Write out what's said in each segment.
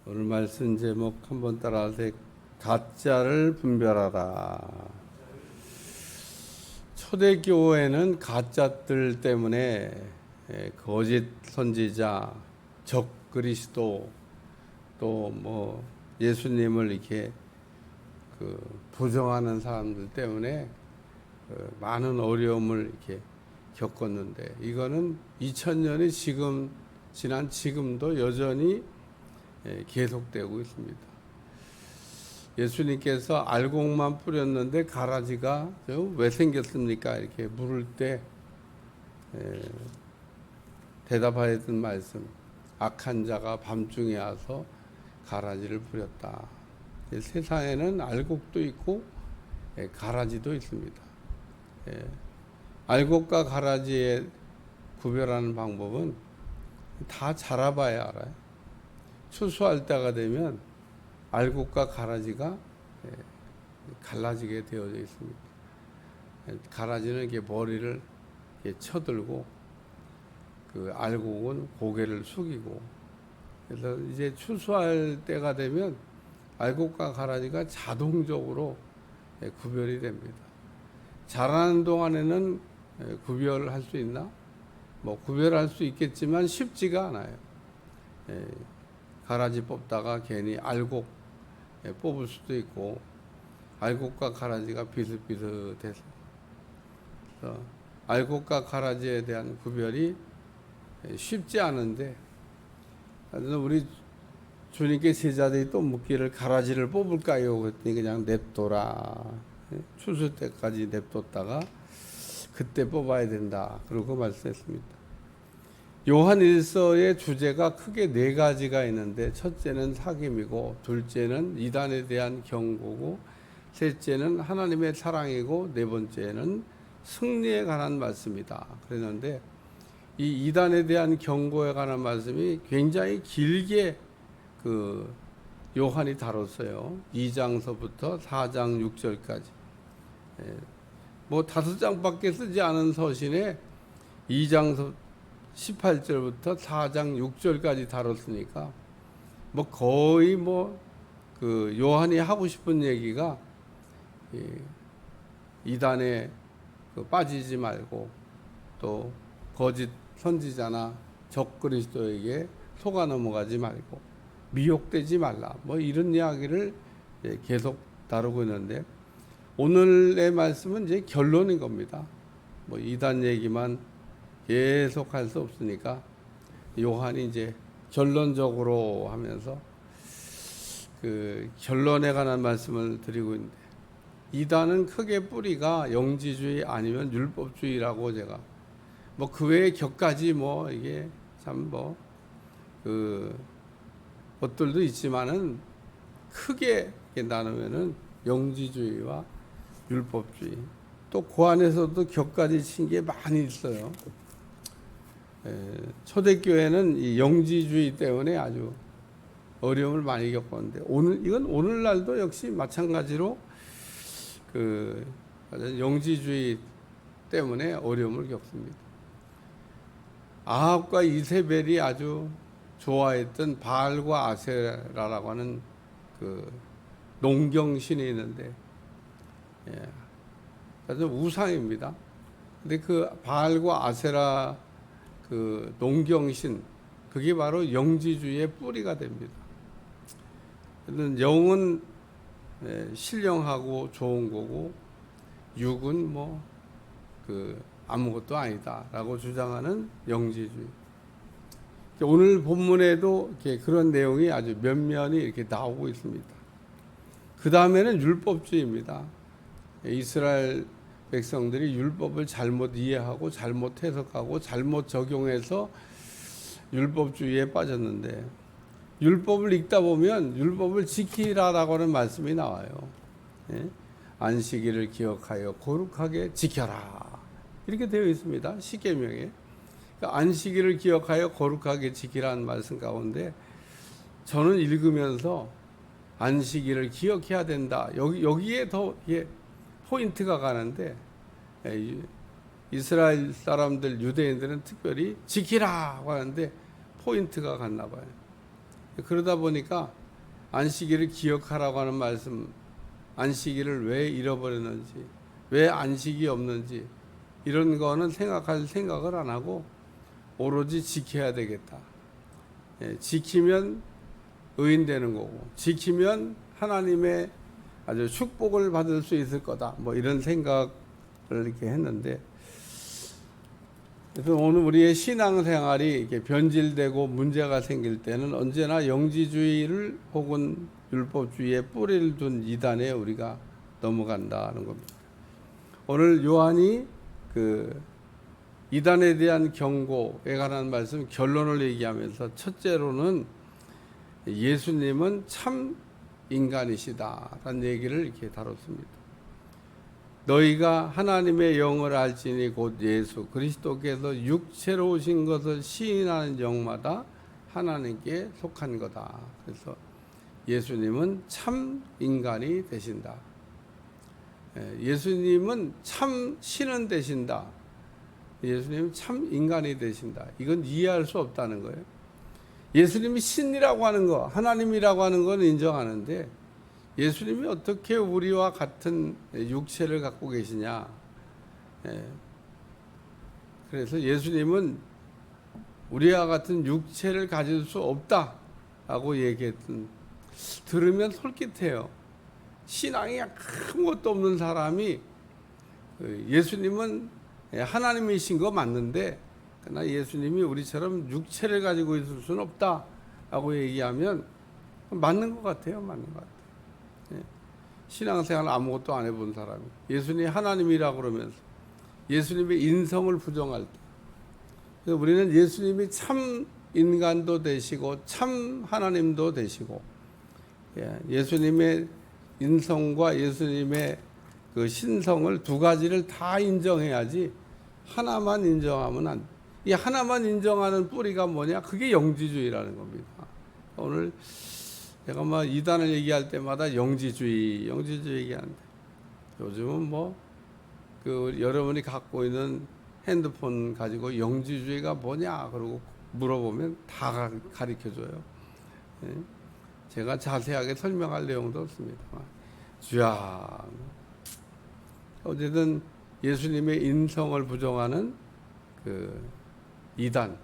오늘 말씀 제목 한번 따라하세요. 가짜를 분별하라. 초대교회는 가짜들 때문에 거짓 선지자, 적 그리스도, 또 뭐 예수님을 이렇게 부정하는 사람들 때문에 많은 어려움을 이렇게 겪었는데, 이거는 2000년이 지난 지금도 여전히 계속되고 있습니다. 예수님께서 알곡만 뿌렸는데 가라지가 왜 생겼습니까? 이렇게 물을 때 대답하였던 말씀, 악한 자가 밤중에 와서 가라지를 뿌렸다. 세상에는 알곡도 있고 가라지도 있습니다. 알곡과 가라지의 구별하는 방법은 다 자라봐야 알아요. 추수할 때가 되면 알곡과 가라지가 갈라지게 되어져 있습니다. 가라지는 이렇게 머리를 이렇게 쳐들고, 그 알곡은 고개를 숙이고, 그래서 이제 추수할 때가 되면 알곡과 가라지가 자동적으로 구별이 됩니다. 자라는 동안에는 구별할 수 있나? 뭐 구별할 수 있겠지만 쉽지가 않아요. 가라지 뽑다가 괜히 알곡 뽑을 수도 있고, 알곡과 가라지가 비슷비슷해서 알곡과 가라지에 대한 구별이 쉽지 않은데, 우리 주님께 제자들이 또 묻기를 가라지를 뽑을까요? 그랬더니 그냥 냅둬라. 추수 때까지 냅뒀다가 그때 뽑아야 된다. 그러고 말씀했습니다. 요한일서의 주제가 크게 네 가지가 있는데, 첫째는 사귐이고, 둘째는 이단에 대한 경고고, 셋째는 하나님의 사랑이고, 네 번째는 승리에 관한 말씀이다. 그랬는데 이 이단에 대한 경고에 관한 말씀이 굉장히 길게 요한이 다뤘어요. 2장서부터 4장 6절까지. 뭐 5장밖에 쓰지 않은 서신에 2장서 18절부터 4장 6절까지 다뤘으니까 뭐 거의 요한이 하고 싶은 얘기가 이단에 빠지지 말고, 또 거짓 선지자나 적 그리스도에게 속아 넘어가지 말고 미혹되지 말라, 뭐 이런 이야기를 계속 다루고 있는데, 오늘의 말씀은 이제 결론인 겁니다. 뭐 이단 얘기만 계속 할 수 없으니까 요한이 이제 결론적으로 하면서 결론에 관한 말씀을 드리고 있는데, 이단은 크게 뿌리가 영지주의 아니면 율법주의라고, 제가 그 외에 격가지 이게 참 것들도 있지만은 크게 나누면은 영지주의와 율법주의, 또 그 안에서도 격가지 친 게 많이 있어요. 초대교회는 이 영지주의 때문에 아주 어려움을 많이 겪었는데, 이건 오늘날도 역시 마찬가지로 영지주의 때문에 어려움을 겪습니다. 아합과 이세벨이 아주 좋아했던 바알과 아세라라고 하는 농경신이 있는데, 아주 우상입니다. 근데 바알과 아세라 농경신, 그게 바로 영지주의의 뿌리가 됩니다. 영은 신령하고 좋은 거고, 육은 아무것도 아니다라고 주장하는 영지주의. 오늘 본문에도 그런 내용이 아주 면면이 이렇게 나오고 있습니다. 그 다음에는 율법주의입니다. 이스라엘 백성들이 율법을 잘못 이해하고 잘못 해석하고 잘못 적용해서 율법주의에 빠졌는데, 율법을 읽다 보면 율법을 지키라라고 하는 말씀이 나와요. 안식일을 기억하여 거룩하게 지켜라, 이렇게 되어 있습니다. 십계명에. 안식일을 기억하여 거룩하게 지키라는 말씀 가운데, 저는 읽으면서 안식일을 기억해야 된다, 여기에 더 포인트가 가는데, 이스라엘 사람들, 유대인들은 특별히 지키라고 하는데 포인트가 갔나 봐요. 그러다 보니까 안식일을 기억하라고 하는 말씀, 안식일을 왜 잃어버렸는지, 왜 안식이 없는지 이런 거는 생각할 생각을 안 하고 오로지 지켜야 되겠다. 지키면 의인 되는 거고, 지키면 하나님의 아주 축복을 받을 수 있을 거다. 뭐 이런 생각을 이렇게 했는데, 그래서 오늘 우리의 신앙생활이 이렇게 변질되고 문제가 생길 때는 언제나 영지주의를 혹은 율법주의에 뿌리를 둔 이단에 우리가 넘어간다는 겁니다. 오늘 요한이 그 이단에 대한 경고에 관한 말씀 결론을 얘기하면서 첫째로는 예수님은 참 인간이시다라는 얘기를 이렇게 다뤘습니다. 너희가 하나님의 영을 알지니 곧 예수 그리스도께서 육체로 오신 것을 시인하는 영마다 하나님께 속한 거다. 그래서 예수님은 참 인간이 되신다. 예수님은 참 신은 되신다. 예수님은 참 인간이 되신다. 이건 이해할 수 없다는 거예요. 예수님이 신이라고 하는 거, 하나님이라고 하는 건 인정하는데 예수님이 어떻게 우리와 같은 육체를 갖고 계시냐. 그래서 예수님은 우리와 같은 육체를 가질 수 없다라고 얘기했던, 들으면 솔깃해요. 신앙이 아무것도 없는 사람이 예수님은 하나님이신 거 맞는데 그러나 예수님이 우리처럼 육체를 가지고 있을 수는 없다라고 얘기하면 맞는 것 같아요. 맞는 것 같아요. 신앙생활 아무것도 안 해본 사람이 예수님이 하나님이라고 그러면서 예수님의 인성을 부정할 때, 그래서 우리는 예수님이 참 인간도 되시고 참 하나님도 되시고, 예수님의 인성과 예수님의 그 신성을 두 가지를 다 인정해야지 하나만 인정하면 안 돼. 이 하나만 인정하는 뿌리가 뭐냐? 그게 영지주의라는 겁니다. 오늘 제가 막 이단을 얘기할 때마다 영지주의 얘기하는데, 요즘은 뭐 그 여러분이 갖고 있는 핸드폰 가지고 영지주의가 뭐냐 그러고 물어보면 다 가르쳐줘요. 제가 자세하게 설명할 내용도 없습니다. 주야, 어쨌든 예수님의 인성을 부정하는 그 이단,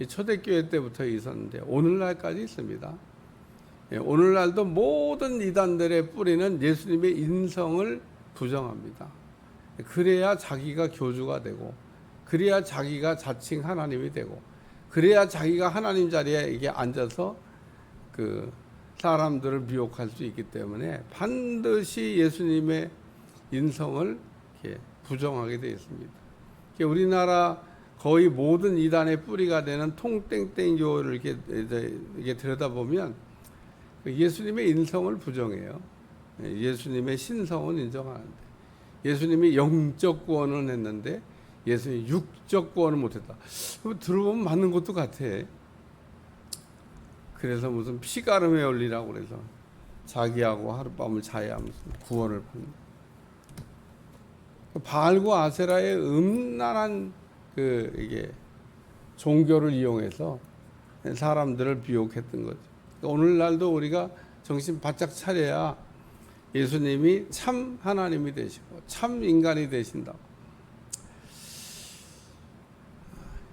초대교회 때부터 있었는데 오늘날까지 있습니다. 오늘날도 모든 이단들의 뿌리는 예수님의 인성을 부정합니다. 그래야 자기가 교주가 되고, 그래야 자기가 자칭 하나님이 되고, 그래야 자기가 하나님 자리에 이게 앉아서 그 사람들을 미혹할 수 있기 때문에 반드시 예수님의 인성을 이렇게 부정하게 되어 있습니다. 우리나라 거의 모든 이단의 뿌리가 되는 통땡땡 교를 이렇게 들여다보면 예수님의 인성을 부정해요. 예수님의 신성은 인정하는데, 예수님이 영적 구원을 했는데 예수님이 육적 구원을 못했다. 들어보면 맞는 것도 같아. 그래서 무슨 피가름의 원리라고 그래서 자기하고 하룻밤을 자야 하면서 구원을 받는. 바알과 아세라의 음란한 이게 종교를 이용해서 사람들을 비혹했던 거죠. 오늘날도 우리가 정신 바짝 차려야 예수님이 참 하나님이 되시고 참 인간이 되신다.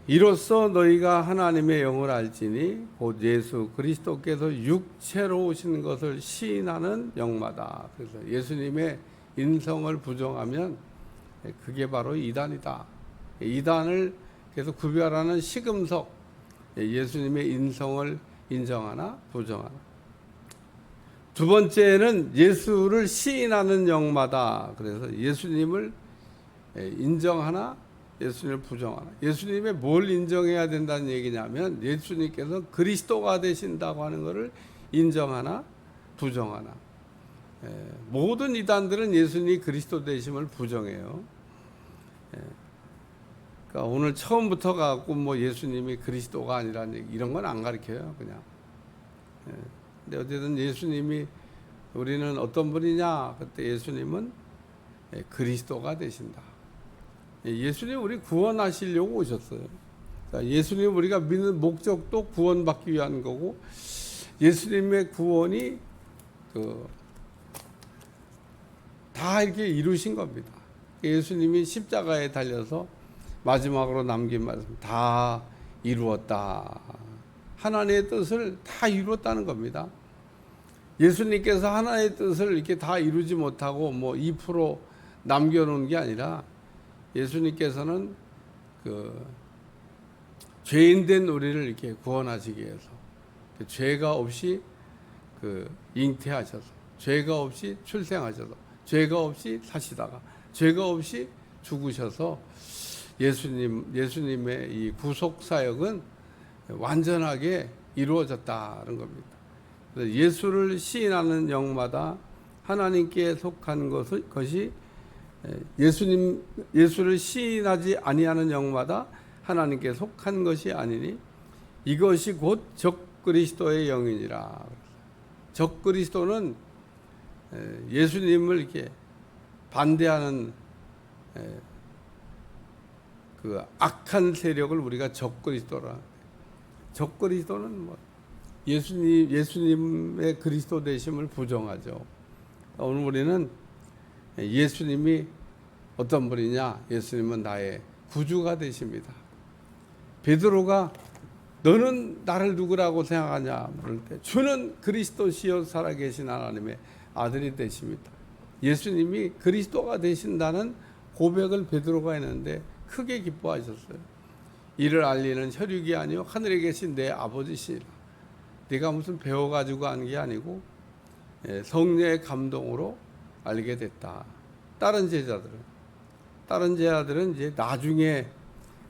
이로써 너희가 하나님의 영을 알지니 곧 예수 그리스도께서 육체로 오신 것을 시인하는 영마다. 그래서 예수님의 인성을 부정하면 그게 바로 이단이다. 이단을 계속 구별하는 시금석, 예수님의 인성을 인정하나 부정하나. 두 번째는 예수를 시인하는 영마다. 그래서 예수님을 인정하나 예수님을 부정하나. 예수님의 뭘 인정해야 된다는 얘기냐면 예수님께서 그리스도가 되신다고 하는 것을 인정하나 부정하나. 모든 이단들은 예수님이 그리스도 되심을 부정해요. 그러니까 오늘 처음부터 갖고 뭐 예수님이 그리스도가 아니라는 얘기, 이런 건 안 가르쳐요. 그냥. 근데 어쨌든 예수님이, 우리는 어떤 분이냐? 그때 예수님은 그리스도가 되신다. 예수님 우리 구원하시려고 오셨어요. 예수님 우리가 믿는 목적도 구원받기 위한 거고, 예수님의 구원이 다 이렇게 이루신 겁니다. 예수님이 십자가에 달려서 마지막으로 남긴 말씀, 다 이루었다. 하나님의 뜻을 다 이루었다는 겁니다. 예수님께서 하나님의 뜻을 이렇게 다 이루지 못하고 뭐 2% 남겨놓은 게 아니라 예수님께서는 죄인된 우리를 이렇게 구원하시기 위해서 죄가 없이 잉태하셔서, 죄가 없이 출생하셔서, 죄가 없이 사시다가, 죄가 없이 죽으셔서 예수님의 이 구속 사역은 완전하게 이루어졌다는 겁니다. 그래서 예수를 시인하는 영마다 하나님께 속한 것이 예수를 시인하지 아니하는 영마다 하나님께 속한 것이 아니니 이것이 곧 적그리스도의 영이니라. 적그리스도는 예수님을 이렇게 반대하는 그 악한 세력을 우리가 적그리스도라. 적그리스도는 뭐 예수님의 그리스도 되심을 부정하죠. 오늘 우리는 예수님이 어떤 분이냐? 예수님은 나의 구주가 되십니다. 베드로가 너는 나를 누구라고 생각하냐 물을 때 주는 그리스도시요 살아계신 하나님의 아들이 되십니다. 예수님이 그리스도가 되신다는 고백을 베드로가 했는데 크게 기뻐하셨어요. 이를 알리는 혈육이 아니요 하늘에 계신 내 아버지시라. 네가 무슨 배워가지고 한 게 아니고 성령의 감동으로 알게 됐다. 다른 제자들은 이제 나중에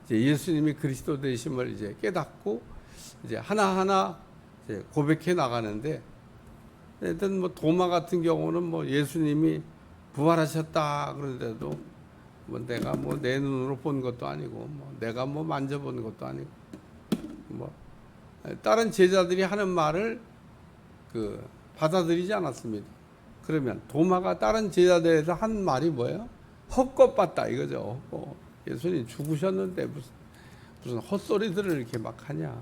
이제 예수님이 그리스도 되심을 이제 깨닫고 이제 하나하나 이제 고백해 나가는데, 일단 뭐 도마 같은 경우는 뭐 예수님이 부활하셨다 그러는데도 뭐 내가 뭐 내 눈으로 본 것도 아니고 뭐 내가 뭐 만져본 것도 아니고 뭐 다른 제자들이 하는 말을 받아들이지 않았습니다. 그러면 도마가 다른 제자들에서 한 말이 뭐예요? 헛것봤다 이거죠. 예수님 죽으셨는데 무슨 헛소리들을 이렇게 막 하냐.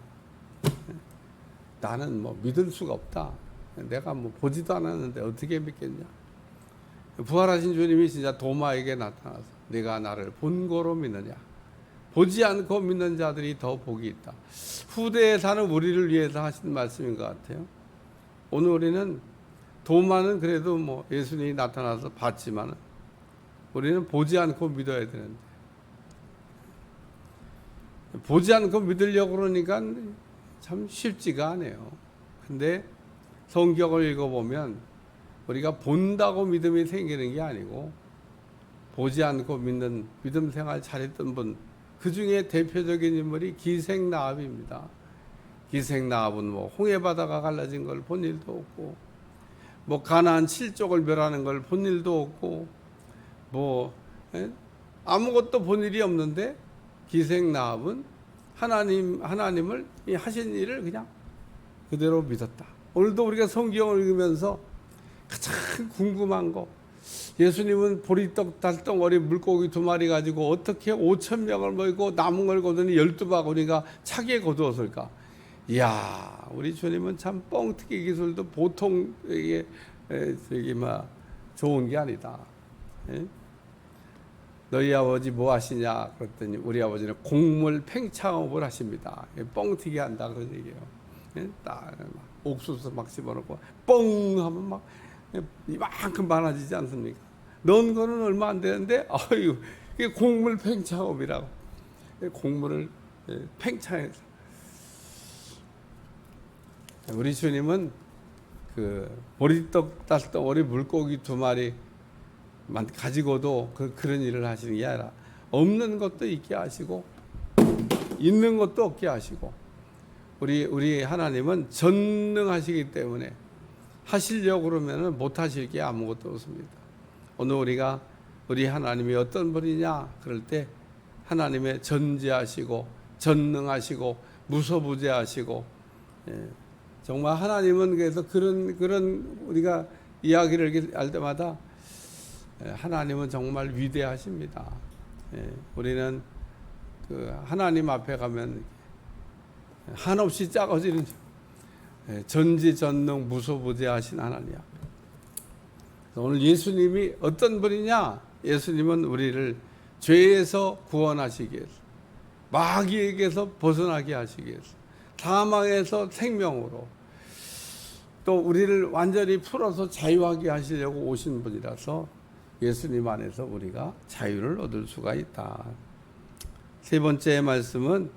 나는 뭐 믿을 수가 없다. 내가 뭐 보지도 않았는데 어떻게 믿겠냐. 부활하신 주님이 진짜 도마에게 나타나서 네가 나를 본 거로 믿느냐. 보지 않고 믿는 자들이 더 복이 있다. 후대에 사는 우리를 위해서 하신 말씀인 것 같아요. 오늘 우리는 도마는 그래도 뭐 예수님이 나타나서 봤지만 우리는 보지 않고 믿어야 되는데, 보지 않고 믿으려고 그러니까 참 쉽지가 않아요. 근데 성경을 읽어보면 우리가 본다고 믿음이 생기는 게 아니고 보지 않고 믿는 믿음 생활 잘했던 분, 그 중에 대표적인 인물이 기생나합입니다. 기생나합은 뭐 홍해바다가 갈라진 걸 본 일도 없고, 뭐 가나안 7족을 멸하는 걸 본 일도 없고, 뭐 아무것도 본 일이 없는데 기생나합은 하나님을 하신 일을 그냥 그대로 믿었다. 오늘도 우리가 성경을 읽으면서 가장 궁금한 거, 예수님은 보리떡 달덩어리 물고기 2마리 가지고 어떻게 5,000명을 먹이고 남은 걸 거두니 12바구니가 차게 거두었을까? 이야, 우리 주님은 참 뻥튀기 기술도 보통 이게 좋은 게 아니다. 너희 아버지 뭐 하시냐 그랬더니 우리 아버지는 곡물 팽창업을 하십니다. 뻥튀기 한다 그런 얘기예요. 딱 옥수수 막 집어넣고 뻥 하면 막 이만큼 많아지지 않습니까? 넣은 거는 얼마 안 되는데 아유, 이게 곡물 팽창업이라고. 곡물을 팽창해서. 우리 주님은 보리떡 달덩어리 물고기 2마리 가지고도 그런 일을 하시는 게 아니라 없는 것도 있게 하시고 있는 것도 없게 하시고, 우리 하나님은 전능하시기 때문에 하시려고 그러면 못 하실 게 아무것도 없습니다. 오늘 우리 하나님이 어떤 분이냐 그럴 때 하나님의 전지하시고 전능하시고 무소부재하시고, 정말 하나님은 그래서 그런 우리가 이야기를 알 때마다 하나님은 정말 위대하십니다. 우리는 하나님 앞에 가면 한없이 작아지는, 전지전능 무소부재하신 하나님 앞에. 오늘 예수님이 어떤 분이냐? 예수님은 우리를 죄에서 구원하시기 위해서, 마귀에게서 벗어나게 하시기 위해서, 사망에서 생명으로, 또 우리를 완전히 풀어서 자유하게 하시려고 오신 분이라서 예수님 안에서 우리가 자유를 얻을 수가 있다. 세 번째 말씀은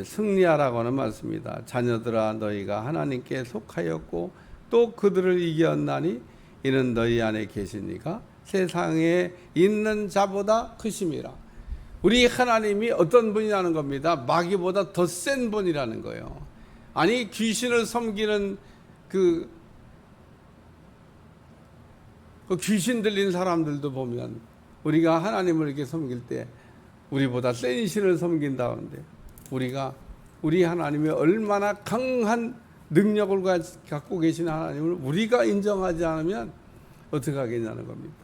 승리하라고 하는 말씀입니다. 자녀들아 너희가 하나님께 속하였고 또 그들을 이겼나니 이는 너희 안에 계시니까 세상에 있는 자보다 크심이라. 우리 하나님이 어떤 분이라는 겁니다. 마귀보다 더 센 분이라는 거예요. 아니 귀신을 섬기는 그 귀신 들린 사람들도 보면 우리가 하나님을 이렇게 섬길 때 우리보다 센 신을 섬긴다는데 우리 하나님이 얼마나 강한 능력을 갖고 계신 하나님을 우리가 인정하지 않으면 어떻게 하겠냐는 겁니다.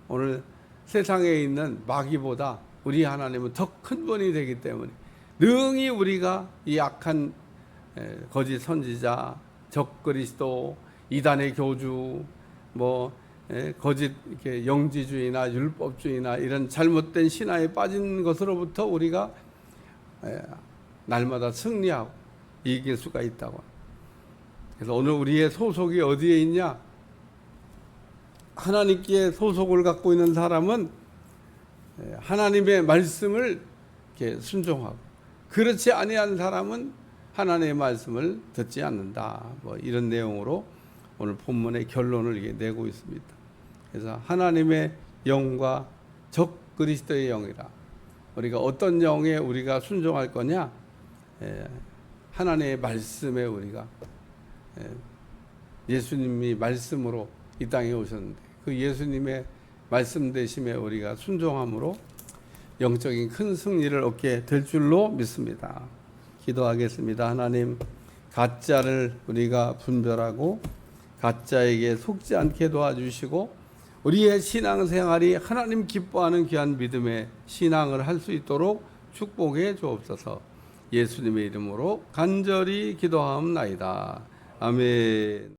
오늘 세상에 있는 마귀보다 우리 하나님은 더 큰 분이 되기 때문에 능히 우리가 이 악한 거짓 선지자, 적그리스도, 이단의 교주, 거짓 이렇게 영지주의나 율법주의나 이런 잘못된 신화에 빠진 것으로부터 우리가 날마다 승리하고 이길 수가 있다고. 그래서 오늘 우리의 소속이 어디에 있냐? 하나님께 소속을 갖고 있는 사람은 하나님의 말씀을 이렇게 순종하고, 그렇지 아니한 사람은 하나님의 말씀을 듣지 않는다. 이런 내용으로 오늘 본문의 결론을 이렇게 내고 있습니다. 그래서 하나님의 영과 적 그리스도의 영이라. 우리가 어떤 영에 우리가 순종할 거냐? 하나님의 말씀에 우리가 예수님이 말씀으로 이 땅에 오셨는데 그 예수님의 말씀 되심에 우리가 순종함으로 영적인 큰 승리를 얻게 될 줄로 믿습니다. 기도하겠습니다. 하나님, 가짜를 우리가 분별하고 가짜에게 속지 않게 도와주시고 우리의 신앙생활이 하나님 기뻐하는 귀한 믿음의 신앙을 할 수 있도록 축복해 주옵소서. 예수님의 이름으로 간절히 기도하옵나이다. 아멘.